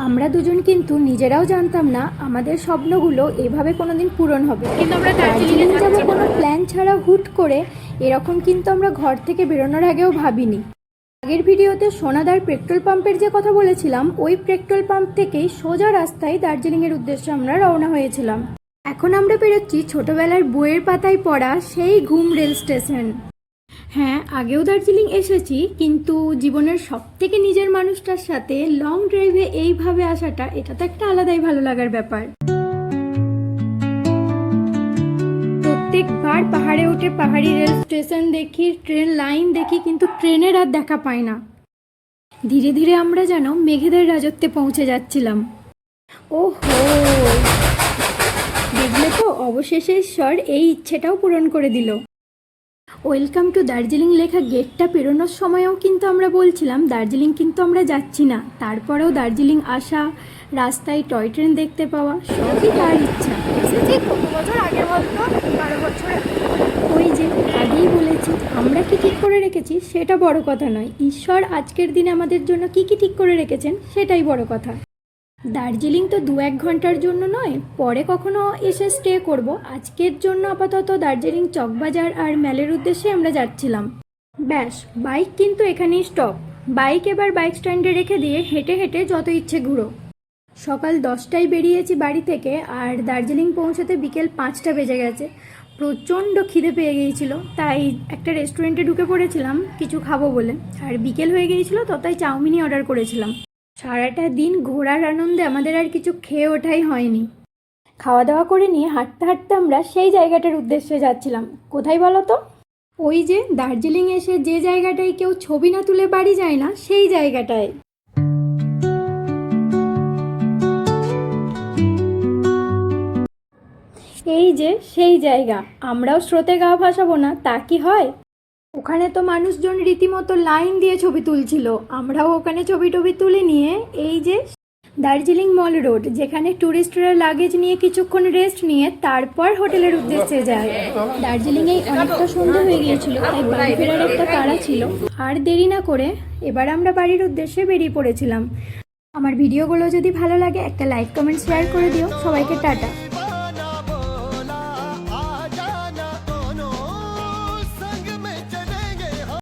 আমরা দুজন কিন্তু নিজেরাও জানতাম না আমাদের স্বপ্নগুলো এভাবে কোনোদিন পূরণ হবে। কিন্তু আমরা দার্জিলিং যাব কোনো প্ল্যান ছাড়া হুট করে, এরকম কিন্তু আমরা ঘর থেকে বেরোনোর আগেও ভাবিনি। আগের ভিডিওতে সোনাদার পেট্রোল পাম্পের যে কথা বলেছিলাম, ওই পেট্রোল পাম্প থেকেই সোজা রাস্তায় দার্জিলিংয়ের উদ্দেশ্যে আমরা রওনা হয়েছিলাম। এখন আমরা বেরোচ্ছি ছোটবেলার বইয়ের পাতায় পড়া সেই ঘুম রেল স্টেশন। হ্যাঁ, আগেও দার্জিলিং এসেছি, কিন্তু জীবনের সবথেকে নিজের মানুষটার সাথে লং ড্রাইভে এইভাবে আসাটা, এটা তো একটা আলাদাই ভালো লাগার ব্যাপার। প্রত্যেকবার পাহাড়ে উঠে পাহাড়ি রেল স্টেশন দেখি, ট্রেন লাইন দেখি, কিন্তু ট্রেনের আর দেখা পাই না। ধীরে ধীরে আমরা যেন মেঘেদের রাজত্বে পৌঁছে যাচ্ছিলাম। ওহো, দেখলে তো, অবশেষে ঈশ্বর এই ইচ্ছেটাও পূরণ করে দিল। ওয়েলকাম টু দার্জিলিং লেখা গেটটা পেরোনোর সময়ও কিন্তু আমরা বলছিলাম দার্জিলিং কিন্তু আমরা যাচ্ছি না। তারপরেও দার্জিলিং আসা, রাস্তায় টয় ট্রেন দেখতে পাওয়া, সবই তার ইচ্ছা। এসেছি কত বছর আগে বলতো, 12 বছর। ওই যে আগেই বলেছি, আমরা কি ঠিক করে রেখেছি সেটা বড় কথা নয়, ঈশ্বর আজকের দিনে আমাদের জন্য কি কি ঠিক করে রেখেছেন সেটাই বড় কথা। দার্জিলিং তো 2-1 ঘন্টার জন্য নয়, পরে কখনো এসে স্টে করব। আজকের জন্য আপাতত দার্জিলিং চকবাজার আর ম্যালের উদ্দেশ্যে আমরা যাচ্ছিলাম। ব্যাস, বাইক কিন্তু এখানেই স্টপ। বাইক এবার বাইক স্ট্যান্ডে রেখে দিয়ে হেঁটে হেঁটে যত ইচ্ছে ঘুরো। সকাল 10টায় বেরিয়েছি বাড়ি থেকে, আর দার্জিলিং পৌঁছতে বিকেল 5টা বেজে গেছে। প্রচণ্ড খিদে পেয়ে গিয়েছিল, তাই একটা রেস্টুরেন্টে ঢুকে পড়েছিলাম কিছু খাবো বলে। আর বিকেল হয়ে গিয়েছিল তো, তাই চাউমিনই অর্ডার করেছিলাম। সারাটা দিন ঘোরার আনন্দে আমাদের আর কিছু খেয়ে ওঠাই হয়নি। খাওয়া দাওয়া করে নিয়ে হাঁটতে হাঁটতে আমরা সেই জায়গাটার উদ্দেশ্যে যাচ্ছিলাম। কোথায় বলো তো? ওই যে দার্জিলিং এসে যে জায়গাটায় কেউ ছবি না তুলে বাড়ি যায় না, সেই জায়গাটায়। এই যে সেই জায়গা। আমরাও স্রোতে গা ভাসাবো না তা কি হয়? ওখানে তো মানুষজন রীতিমতো লাইন দিয়ে ছবি তুলছিল। আমরাও ওখানে ছবি টবি তুলে নিয়ে এই যে দার্জিলিং মল রোড, যেখানে ট্যুরিস্টরা লাগেজ নিয়ে কিছুক্ষণ রেস্ট নিয়ে তারপর হোটেলের উদ্দেশ্যে যায়। দার্জিলিংয়ে অনেকটা সন্ধ্যা হয়ে গিয়েছিল, তাই বাড়ি ফেরার একটা তাড়া ছিল। আর দেরি না করে এবার আমরা বাড়ির উদ্দেশ্যে বেরিয়ে পড়েছিলাম। আমার ভিডিওগুলো যদি ভালো লাগে একটা লাইক, কমেন্ট, শেয়ার করে দিও। সবাইকে টাটা।